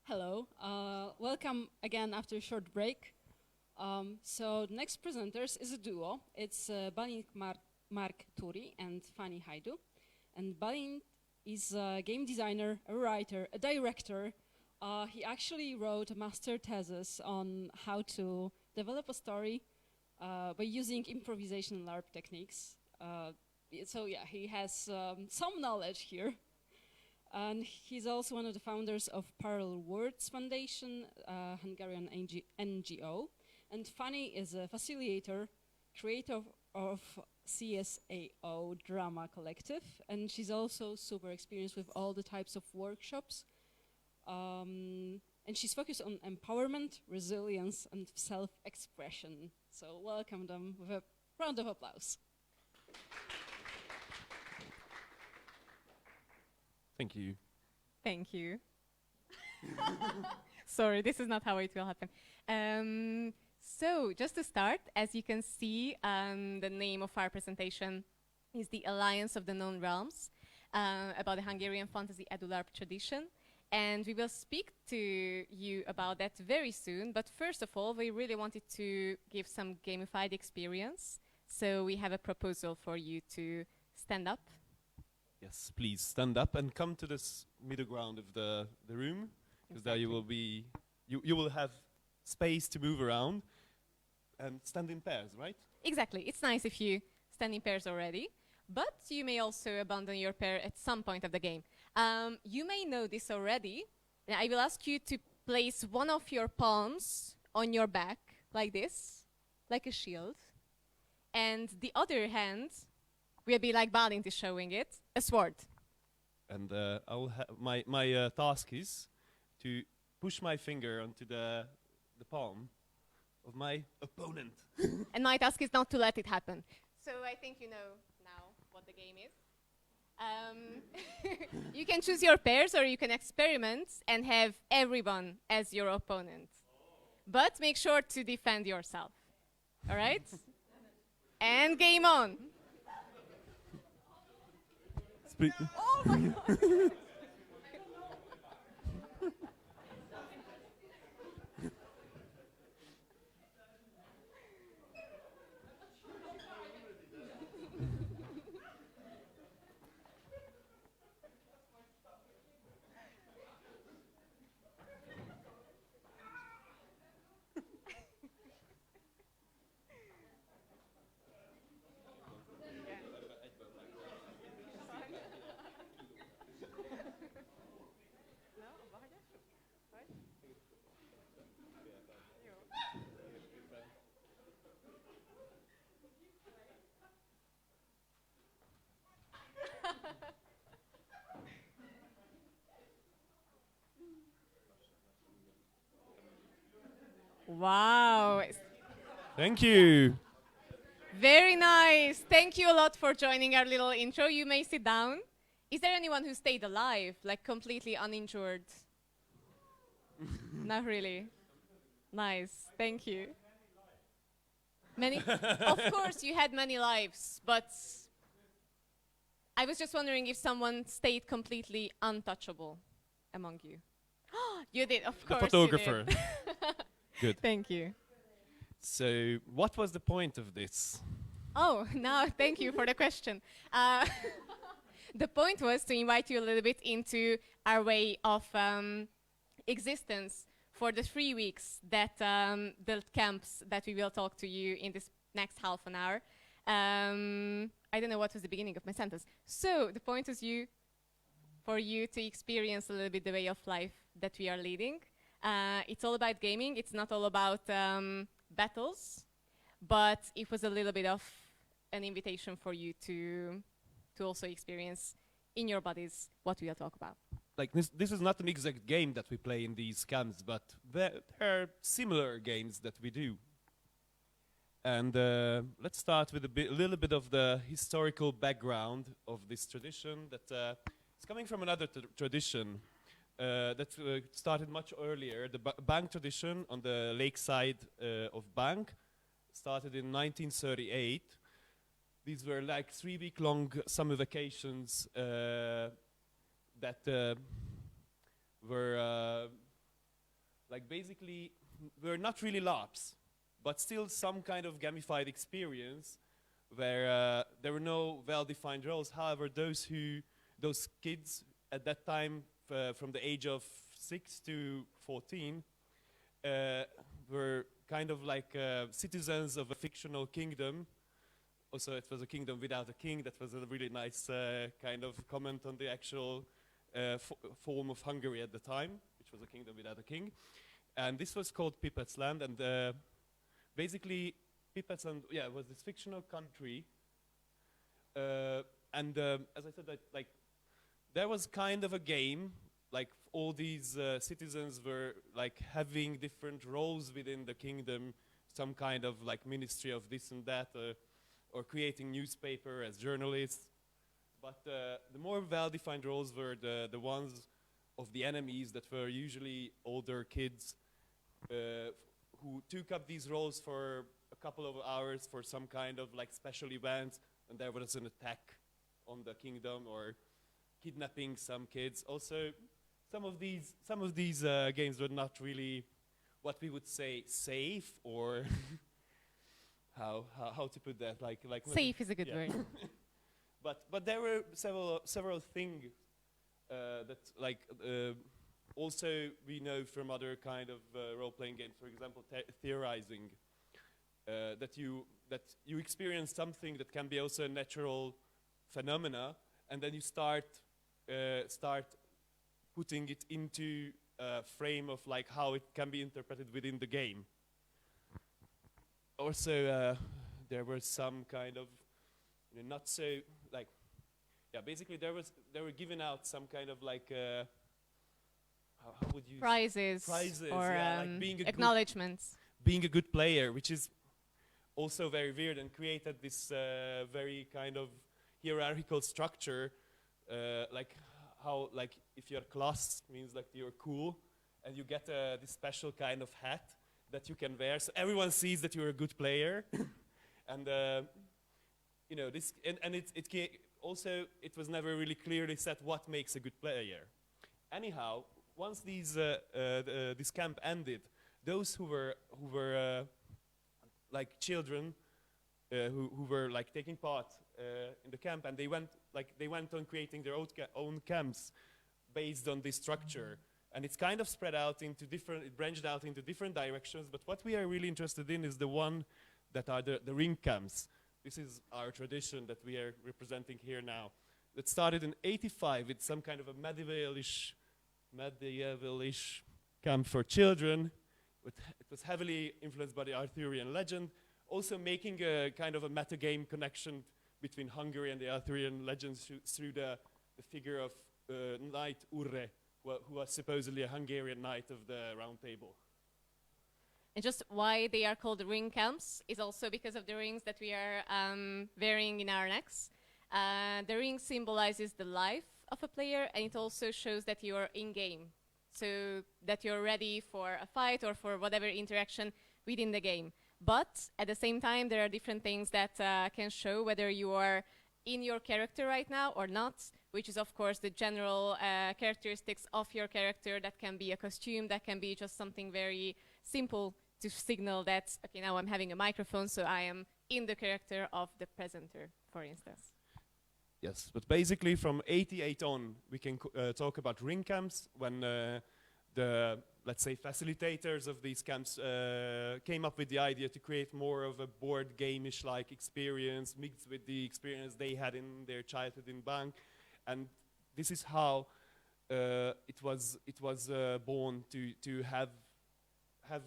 Hello, welcome again after a short break. So the next presenters is a duo. It's Bálint Márk Túri and Fanny Hajdu. And Bálint is a game designer, a writer, a director. He actually wrote a master thesis on how to develop a story by using improvisation and LARP techniques. So yeah, he has some knowledge here. And he's also one of the founders of Parallel Words Foundation, Hungarian NGO. And Fanny is a facilitator, creator of CSAO Drama Collective. And she's also super experienced with all the types of workshops. And she's focused on empowerment, resilience, and self-expression. So welcome them with a round of applause. Thank you. Thank you. Sorry, this is not how it will happen. So, just to start, as you can see, the name of our presentation is the Alliance of the Known Realms, about the Hungarian fantasy edu-larp tradition. And we will speak to you about that very soon. But first of all, we really wanted to give some gamified experience. So we have a proposal for you to stand up. Yes, please stand up and come to this middle ground of the room, because there you will be, you will have space to move around and stand in pairs, right? Exactly. It's nice if you stand in pairs already, but you may also abandon your pair at some point of the game. You may know this already. I will ask you to place one of your palms on your back, like this, like a shield, and the other hand will be like Bálint is showing it, a sword. And my task is to push my finger onto the palm of my opponent. And my task is not to let it happen. So I think you know now what the game is. You can choose your pairs or you can experiment and have everyone as your opponent. But make sure to defend yourself. All right? And game on. Oh my God. Wow. Thank you. Very nice. Thank you a lot for joining our little intro. You may sit down. Is there anyone who stayed alive, like completely uninjured? Not really. Nice. Thank you. Many? Of course, you had many lives, but I was just wondering if someone stayed completely untouchable among you. You did, of course. The photographer. You did. Good. Thank you. So, what was the point of this? Oh, now thank you for the question. The point was to invite you a little bit into our way of existence for the 3 weeks that the camps that we will talk to you in this next half an hour. I don't know what was the beginning of my sentence. So the point is for you to experience a little bit the way of life that we are leading. It's all about gaming. It's not all about battles, but it was a little bit of an invitation for you to also experience in your bodies what we'll talk about. Like this is not an exact game that we play in these camps, but there are similar games that we do. And let's start with a little bit of the historical background of this tradition that it's coming from another tradition that started much earlier. The bank tradition on the lakeside of Bank started in 1938. These were like 3-week-long summer vacations that were like basically were not really LARPs, but still some kind of gamified experience where there were no well-defined roles. However, those kids at that time, from the age of 6 to 14, were kind of like citizens of a fictional kingdom. Also, it was a kingdom without a king. That was a really nice kind of comment on the actual form of Hungary at the time, which was a kingdom without a king. And this was called Pipet's Land, and basically Pipet's Land, yeah, was this fictional country. And as I said, like there was kind of a game, like all these citizens were like having different roles within the kingdom, some kind of like ministry of this and that, or creating newspaper as journalists. But the more well-defined roles were the ones of the enemies that were usually older kids who took up these roles for a couple of hours for some kind of like special event, and there was an attack on the kingdom or kidnapping some kids. Also, some of these games were not really what we would say safe, or how to put that, like Safe is a good word. but there were several things that like also we know from other kind of role-playing games. For example, theorizing, that you experience something that can be also a natural phenomena, and then you start putting it into a frame of like how it can be interpreted within the game. Also, there was some kind of, you know, not so like, yeah, basically they were giving out some kind of like, how would you Prizes or yeah, like being acknowledgements. Being a good player, which is also very weird and created this very kind of hierarchical structure, like how, like if your class means like you're cool and you get this special kind of hat that you can wear, so everyone sees that you're a good player. And you know, this, and also it was never really clearly set what makes a good player. Anyhow, once this camp ended, those who were like children who were like taking part in the camp, and they went on creating their own camps based on this structure. And it's kind of spread out into it branched out into different directions, but what we are really interested in is the one that are the ring camps. This is our tradition that we are representing here now. That started in '85 with some kind of a medievalish camp for children. It was heavily influenced by the Arthurian legend, also making a kind of a metagame connection between Hungary and the Arthurian legends through the figure of Knight Urre, who was supposedly a Hungarian knight of the Round Table. And just why they are called ring camps is also because of the rings that we are wearing in our necks. The ring symbolizes the life of a player, and it also shows that you are in-game, so that you're ready for a fight or for whatever interaction within the game. But at the same time, there are different things that can show whether you are in your character right now or not, which is of course the general characteristics of your character. That can be a costume, that can be just something very simple to signal that, okay, now I'm having a microphone, so I am in the character of the presenter, for instance. Yes, but basically from '88 on, we can talk about ring camps, when the, let's say, facilitators of these camps came up with the idea to create more of a board game-ish like experience mixed with the experience they had in their childhood in Bank. And this is how it was born to have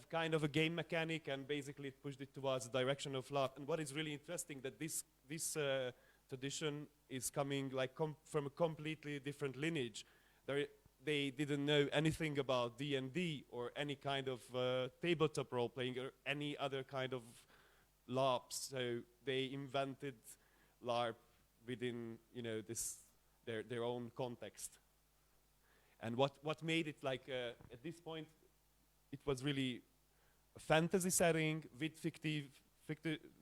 kind of a game mechanic, and basically it pushed it towards the direction of LARP. And what is really interesting, that this tradition is coming like from a completely different lineage. They didn't know anything about D&D or any kind of tabletop role-playing or any other kind of LARPs. So they invented LARP within, you know, their own context. And what made it like at this point, it was really a fantasy setting with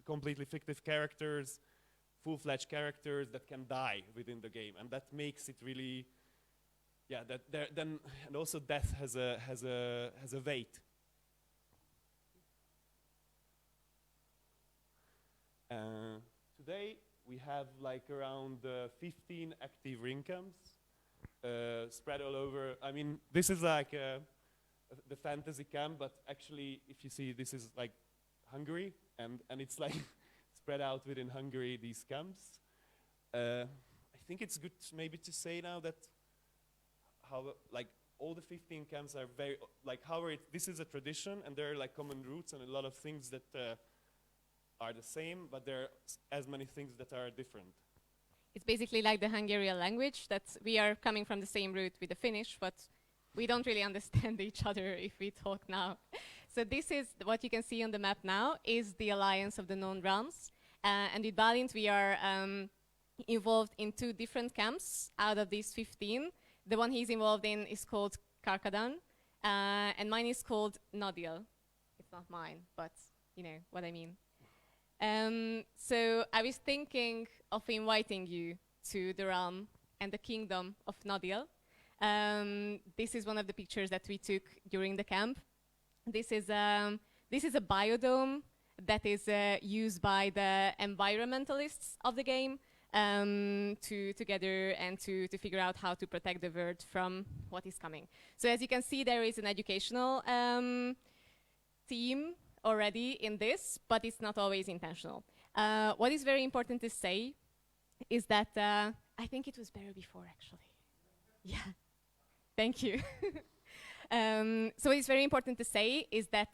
completely fictive characters, full-fledged characters that can die within the game, and that makes it really yeah, that there then, and also death has a weight. Today we have like around 15 active ring camps spread all over. I mean, this is like the fantasy camp, but actually, if you see, this is like Hungary, and it's like spread out within Hungary, these camps. I think it's good maybe to say now that how like all the 15 camps are very like this is a tradition, and there are like common roots and a lot of things that are the same, but there are as many things that are different. It's basically like the Hungarian language, that we are coming from the same root with the Finnish, but we don't really understand each other if we talk now. So this is what you can see on the map now, is the alliance of the known realms. And with Bálint, we are involved in 2 different camps out of these 15. The one he's involved in is called Karkadan, and mine is called Nadil. It's not mine, but you know what I mean. So I was thinking of inviting you to the realm and the kingdom of Nadil. This is one of the pictures that we took during the camp. This is a biodome that is used by the environmentalists of the game to gather and to figure out how to protect the world from what is coming. So as you can see, there is an educational theme already in this, but it's not always intentional. What is very important to say is that I think it was better before, actually. Yeah, thank you. So what is very important to say is that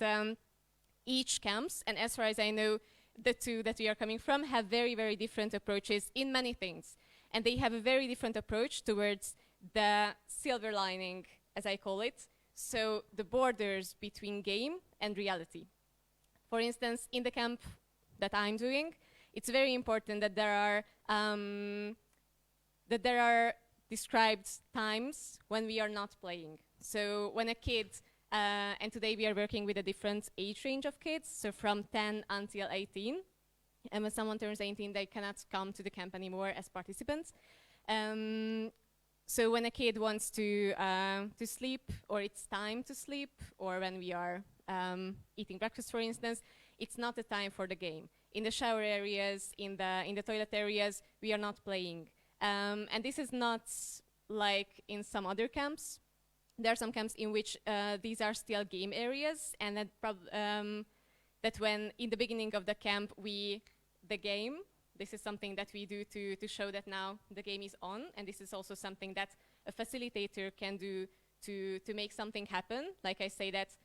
each camps, and as far as I know, the 2 that we are coming from, have very, very different approaches in many things. And they have a very different approach towards the silver lining, as I call it, so the borders between game and reality. For instance, in the camp that I'm doing, it's very important that there are described times when we are not playing. So when a kid, and today we are working with a different age range of kids, so from 10 until 18. And when someone turns 18, they cannot come to the camp anymore as participants. So when a kid wants to sleep, or it's time to sleep, or when we are eating breakfast, for instance, it's not the time for the game. In the shower areas, in the toilet areas, we are not playing. And this is not like in some other camps. There are some camps in which these are still game areas, and that when in the beginning of the camp this is something that we do to show that now the game is on, and this is also something that a facilitator can do to make something happen. Like I say that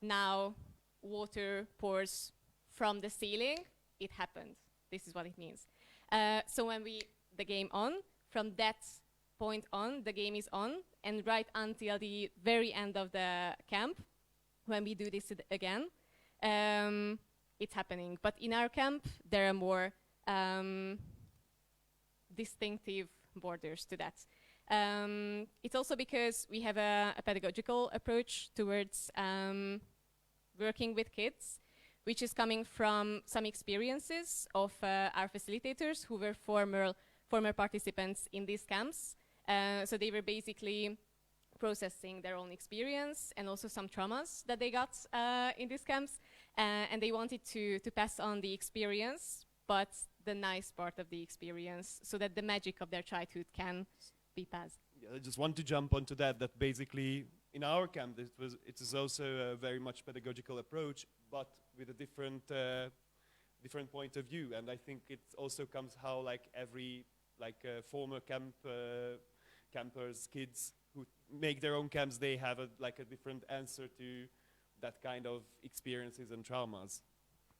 now water pours from the ceiling, it happened. This is what it means. So when the game on, from that point on, the game is on, and right until the very end of the camp, when we do this again, it's happening. But in our camp, there are more distinctive borders to that. It's also because we have a pedagogical approach towards working with kids, which is coming from some experiences of our facilitators who were former participants in these camps. So they were basically processing their own experience and also some traumas that they got in these camps. And they wanted to pass on the experience, but the nice part of the experience, so that the magic of their childhood can be passed. Yeah, I just want to jump onto that basically in our camp it is also a very much pedagogical approach, but with a different point of view. And I think it also comes how like every former campers, kids who make their own camps, they have a different answer to that kind of experiences and traumas.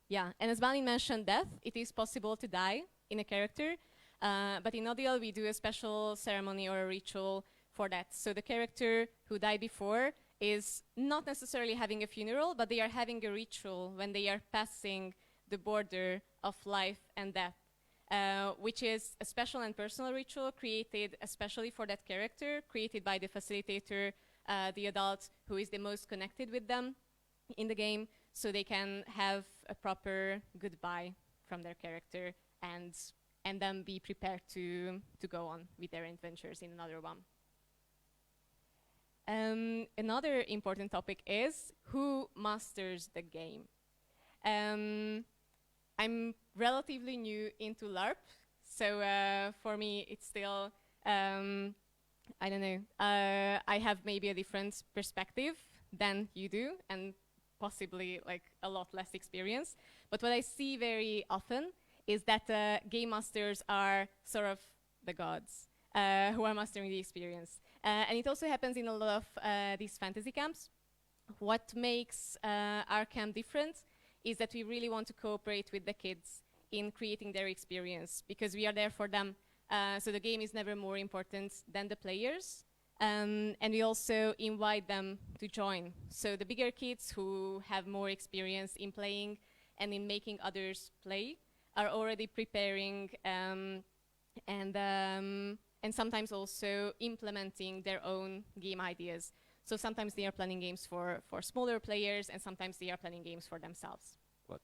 Yeah, and as Bálint mentioned death, it is possible to die in a character, but in Nadil we do a special ceremony or a ritual for that. So the character who died before is not necessarily having a funeral, but they are having a ritual when they are passing the border of life and death, which is a special and personal ritual created especially for that character, created by the facilitator, the adult who is the most connected with them in the game, so they can have a proper goodbye from their character and then be prepared to go on with their adventures in another one. Another important topic is who masters the game. I'm relatively new into LARP, so for me it's still, I don't know, I have maybe a different perspective than you do, and possibly like a lot less experience. But what I see very often is that game masters are sort of the gods who are mastering the experience. And it also happens in a lot of these fantasy camps. What makes our camp different is that we really want to cooperate with the kids in creating their experience, because we are there for them. So the game is never more important than the players. And we also invite them to join. So the bigger kids who have more experience in playing and in making others play are already preparing and sometimes also implementing their own game ideas. So sometimes they are planning games for smaller players, and sometimes they are planning games for themselves.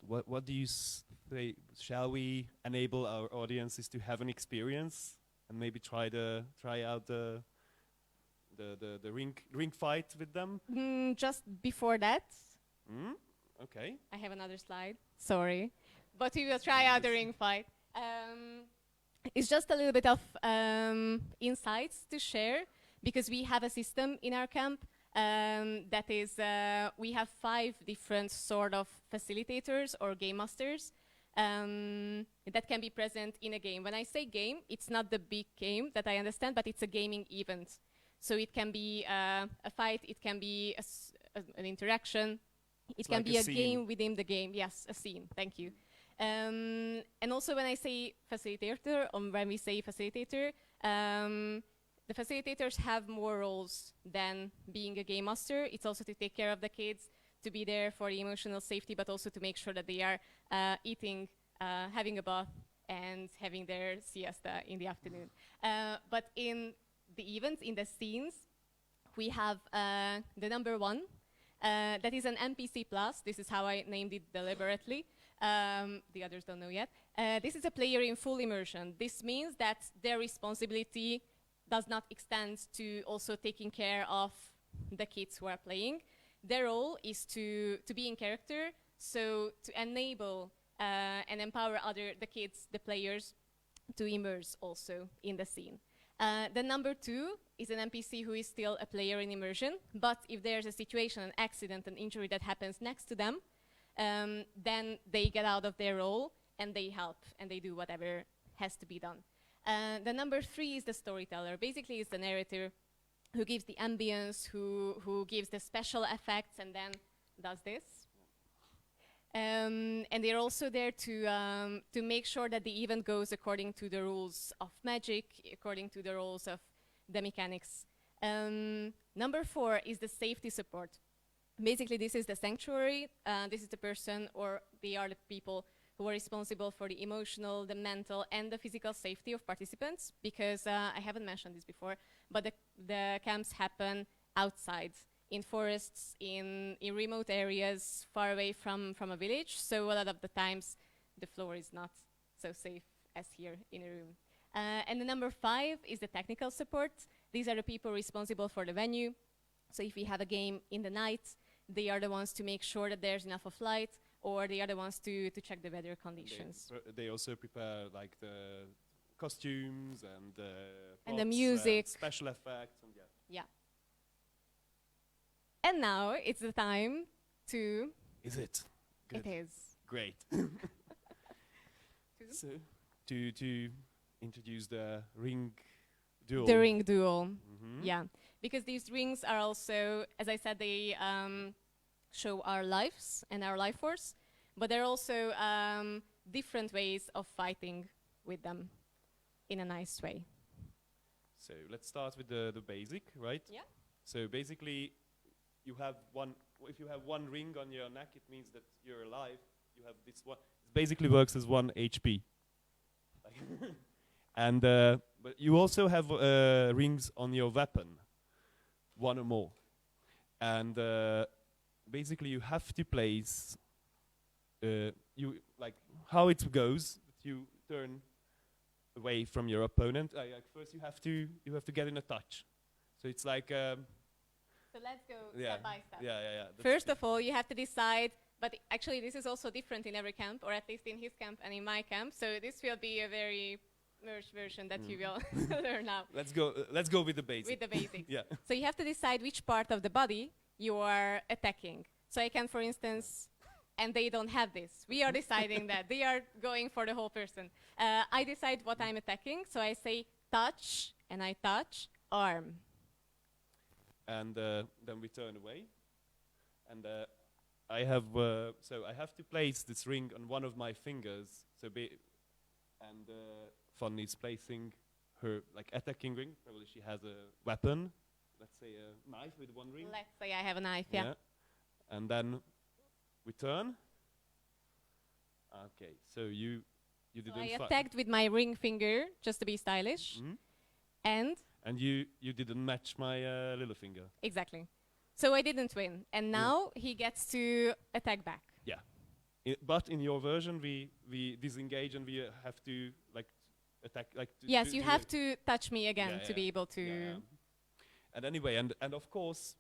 What do you say? Shall we enable our audiences to have an experience and maybe try out the ring fight with them? Just before that, okay. I have another slide. Sorry, but we will try out the ring fight. It's just a little bit of insights to share, because we have a system in our camp that is, we have 5 different sort of facilitators or game masters that can be present in a game. When I say game, it's not the big game that I understand, but it's a gaming event. So it can be a fight, it can be an interaction, it can be a game within the game. Yes, a scene, thank you. And also when I say facilitator, or when we say facilitator, the facilitators have more roles than being a game master. It's also to take care of the kids, to be there for the emotional safety, but also to make sure that they are eating, having a bath, and having their siesta in the afternoon. But in the events, in the scenes, we have the number 1. That is an NPC plus. This is how I named it deliberately. The others don't know yet. This is a player in full immersion. This means that their responsibility does not extend to also taking care of the kids who are playing. Their role is to be in character, so to enable and empower the kids, the players, to immerse also in the scene. The number 2 is an NPC who is still a player in immersion, but if there's a situation, an accident, an injury that happens next to them, then they get out of their role and they help and they do whatever has to be done. The number 3 is the storyteller. Basically, it's the narrator who gives the ambience, who gives the special effects, and then does this. And they're also there to make sure that the event goes according to the rules of magic, according to the rules of the mechanics. Number 4 is the safety support. Basically, this is the sanctuary. This is the person, or they are the people who are responsible for the emotional, the mental, and the physical safety of participants, because I haven't mentioned this before, but the camps happen outside, in forests, in remote areas, far away from a village, so a lot of the times the floor is not so safe as here in a room. And the number 5 is the technical support. These are the people responsible for the venue. So if we have a game in the night, they are the ones to make sure that there's enough of light, or they are the ones to check the weather conditions. They also prepare like the costumes and the music, and special effects, and yeah. And now it's the time to. Is it? Good. It is. Great. So to introduce the ring duel. The ring duel. Yeah, because these rings are also, as I said, they show our lives and our life force, but they're also different ways of fighting with them in a nice way. So let's start with the basic, right? Yeah. So basically, you have one. If you have one ring on your neck, it means that you're alive. You have this one. It basically works as 1 HP. And but you also have rings on your weapon, 1 or more. And basically, you have to place. You like how it goes. You turn away from your opponent. First, you have to get in a touch. So it's like So let's go Yeah. step by step. Yeah. That's First of all, you have to decide, but actually this is also different in every camp, or at least in his camp and in my camp. So this will be a very merged version that you will learn now. Let's go with the basics. With the basics. Yeah. So you have to decide which part of the body you are attacking. So I can, for instance, and they don't have this. We are deciding that. They are going for the whole person. I decide what I'm attacking. So I say touch, and I touch arm. And then we turn away. And I have I have to place this ring on one of my fingers. Fanny is placing her attacking ring. Probably she has a weapon. Let's say a knife with one ring. Let's say I have a knife, yeah. And then we turn. Okay, so you didn't. So I attacked with my ring finger just to be stylish, and you didn't match my little finger. Exactly. So I didn't win, and now he gets to attack back. Yeah, but in your version, we disengage and we have to attack. Yes, you have to touch me again to be able to. Yeah. And anyway, and of course,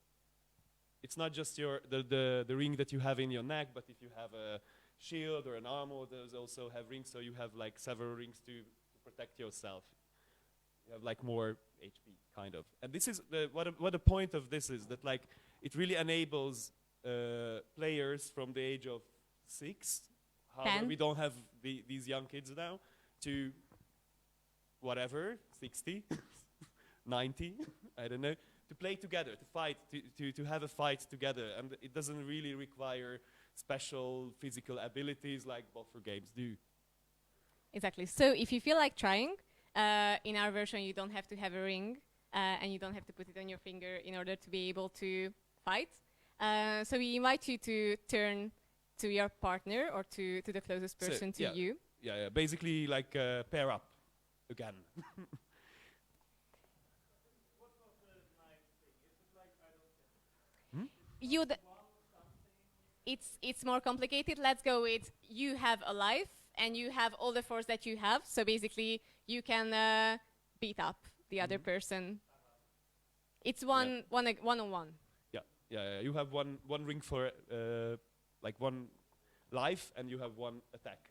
it's not just the ring that you have in your neck, but if you have a shield or an armor, those also have rings. So you have several rings to protect yourself. You have more HP, kind of. And this is what the point of this is, that it really enables players from the age of 6. However, we don't have these young kids now to whatever 60, 90, I don't know, to play together, to fight, to have a fight together, and it doesn't really require special physical abilities like buffer games do. Exactly. So if you feel like trying, in our version you don't have to have a ring, and you don't have to put it on your finger in order to be able to fight. So we invite you to turn to your partner or to the closest person to you. Yeah, basically pair up again. It's more complicated. Let's go with you have a life and you have all the force that you have. So basically, you can beat up the other person. It's one on one. Yeah. You have one ring for one life, and you have one attack.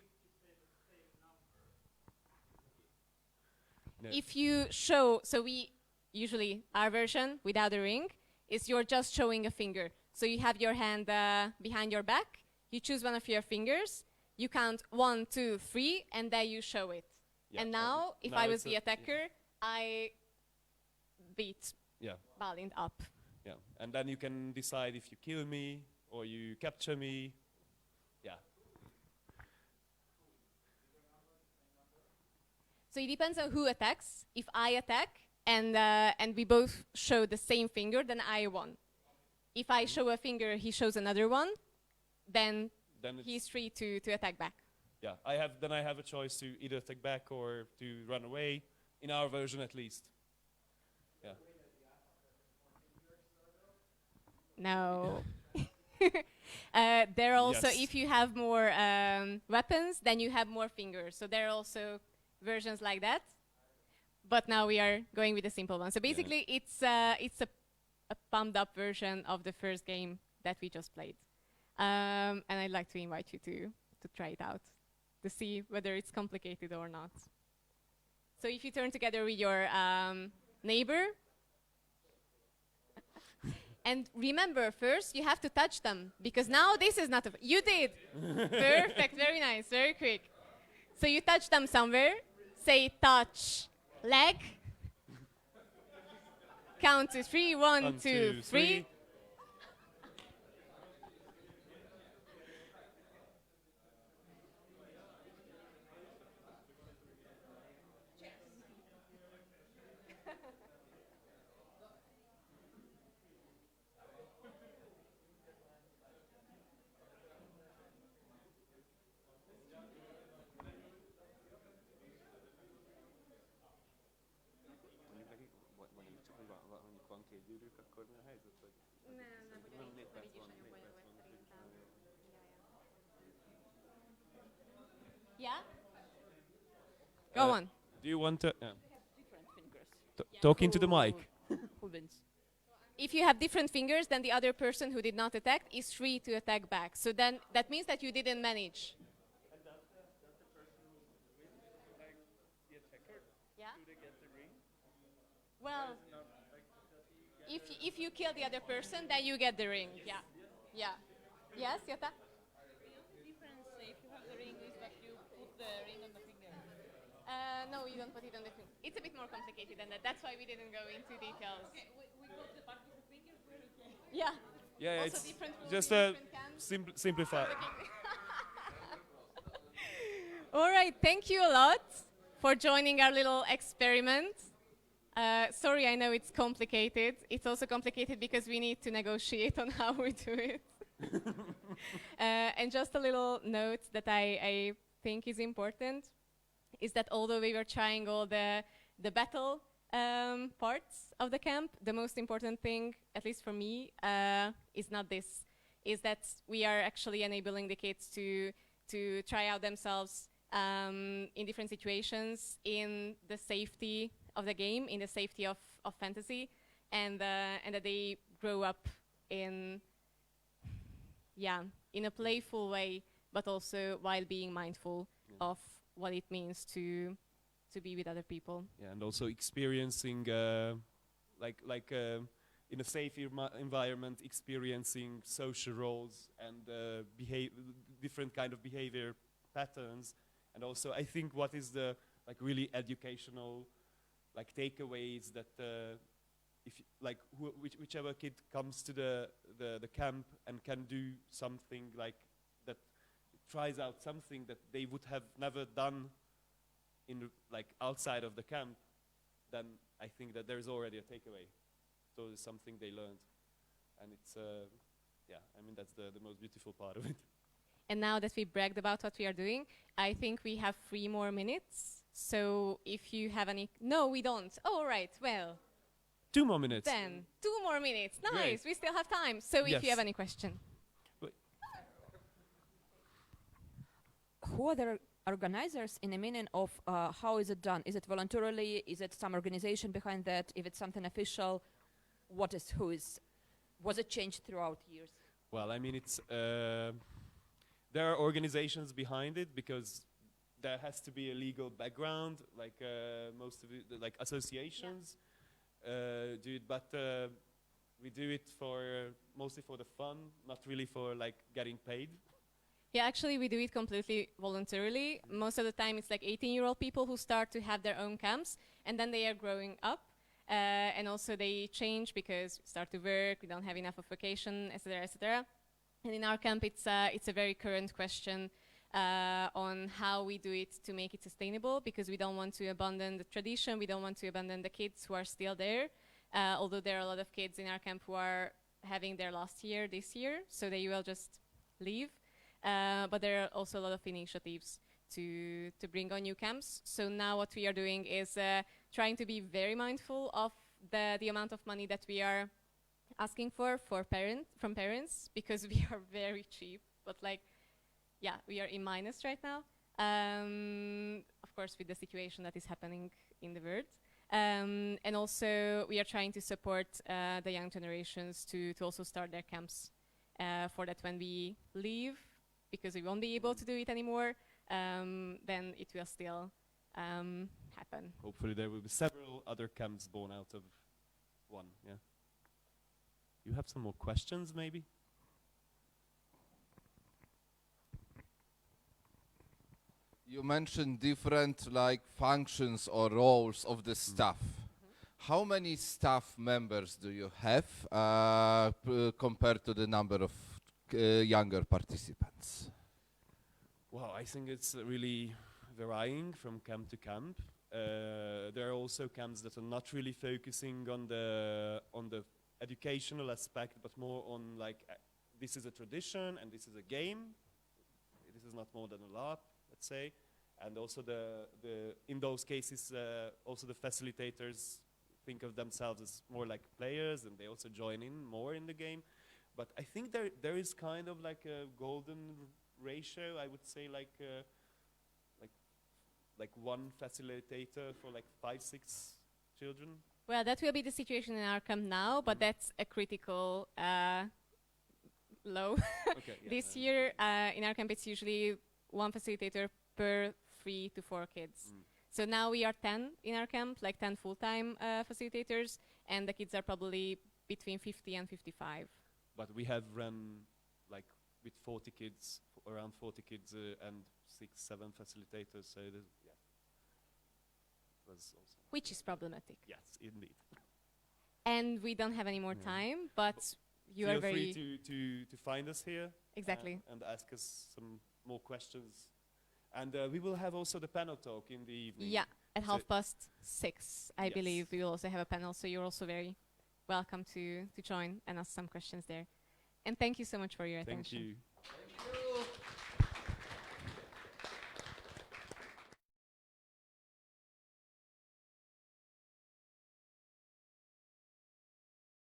No. If you show, so we usually our version without a ring is you're just showing a finger. So you have your hand behind your back, you choose one of your fingers, you count 1, 2, 3, and then you show it. Yeah, and now, if I was the attacker, I beat Bálint up. Yeah, and then you can decide if you kill me or you capture me. Yeah. So it depends on who attacks. If I attack and we both show the same finger, then I won. If I show a finger, he shows another one, then he's free to attack back. Yeah, I have a choice to either attack back or to run away, in our version at least. Yeah. No. There are also, if you have more weapons, then you have more fingers. So there are also versions like that. But now we are going with a simple one. So basically, it's a pumped up version of the first game that we just played. And I'd like to invite you to try it out, to see whether it's complicated or not. So if you turn together with your neighbor, and remember, first you have to touch them, because now this is not you did! Perfect, very nice, very quick. So you touch them somewhere, say touch leg, count to 3, 1, 2, 3. Yeah? Go on. Do you want to... talking to the mic. Who wins? if you have different fingers, then the other person who did not attack is free to attack back. So then that means that you didn't manage. And does the person who's like the attacker, Yeah? do they get the ring? Well, if you kill the other person, then you get the ring. Yeah. Yeah. Yes, Jota? The only difference if you have the ring is that you put the ring on the finger. No, you don't put it on the finger. It's a bit more complicated than that. That's why we didn't go into details. Okay, we got the part of the finger, we're okay. Yeah. Yeah, Also it's different rules just in a different camps. simplify. All right, thank you a lot for joining our little experiment. Sorry, I know it's complicated. It's also complicated because we need to negotiate on how we do it. And just a little note that I think is important is that although we were trying all the battle parts of the camp, the most important thing, at least for me, is not this, is that we are actually enabling the kids to try out themselves in different situations in the safety of the game, in the safety of fantasy, and that they grow up in a playful way, but also while being mindful of what it means to be with other people. Yeah, and also experiencing, like in a safe environment, experiencing social roles and different kind of behavior patterns. And also, I think what is the like really educational like takeaways that if like whichever kid comes to the camp and can do something like that, tries out something that they would have never done in like outside of the camp, then I think that there is already a takeaway. So it's something they learned, and it's yeah, I mean that's the most beautiful part of it. And now that we bragged about what we are doing, I think we have 3 more minutes. So if you have any... No, we don't. Oh, right. Well, 2 more minutes. then 2 more minutes. Nice. Great. We still have time. So if you Yes. have any question. Who are the organizers in the meaning of how is it done? Is it voluntarily? Is it some organization behind that? If it's something official, was it changed throughout years? Well, I mean, it's there are organizations behind it because there has to be a legal background, like most of it, like associations do it, but we do it for mostly for the fun, not really for like getting paid. Yeah, actually, we do it completely voluntarily. Most of the time, it's like 18-year-old people who start to have their own camps, and then they are growing up. And also they change because we start to work, we don't have enough of vacation, etc., etc. And in our camp, it's a very current question on how we do it to make it sustainable, because we don't want to abandon the tradition, we don't want to abandon the kids who are still there, although there are a lot of kids in our camp who are having their last year this year, so they will just leave. But there are also a lot of initiatives to bring on new camps. So now what we are doing is trying to be very mindful of the amount of money that we are asking from parents, because we are very cheap, but like, yeah, we are in minus right now. Of course, with the situation that is happening in the world. And also we are trying to support the young generations to also start their camps for that when we leave, because we won't be able to do it anymore, then it will still happen. Hopefully there will be several other camps born out of one, yeah. You have some more questions, maybe? You mentioned different like functions or roles of the staff. How many staff members do you have compared to the number of younger participants? Well, I think it's really varying from camp to camp. There are also camps that are not really focusing on the educational aspect, but more on like this is a tradition and this is a game. This is not more than a LARP, let's say. And also in those cases, also the facilitators think of themselves as more like players, and they also join in more in the game. But I think there is kind of like a golden ratio. I would say like one facilitator for like 5-6 children. Well, that will be the situation in our camp now, but that's a critical low. Okay, yeah, This year, in our camp, it's usually one facilitator per 3 to 4 kids. So now we are 10 in our camp, like 10 full-time facilitators, and the kids are probably between 50 and 55. But we have run like with 40 kids, around 40 kids and 6, 7 facilitators. So yeah, it was also Which is problematic. yes, indeed. And we don't have any more time, but you Feel are very... free to find us here. Exactly. And ask us some more questions. And we will have also the panel talk in the evening. Yeah, at So- 6:30, I Yes. believe we will also have a panel, so you're also very welcome to join and ask some questions there. And thank you so much for your Thank attention. you.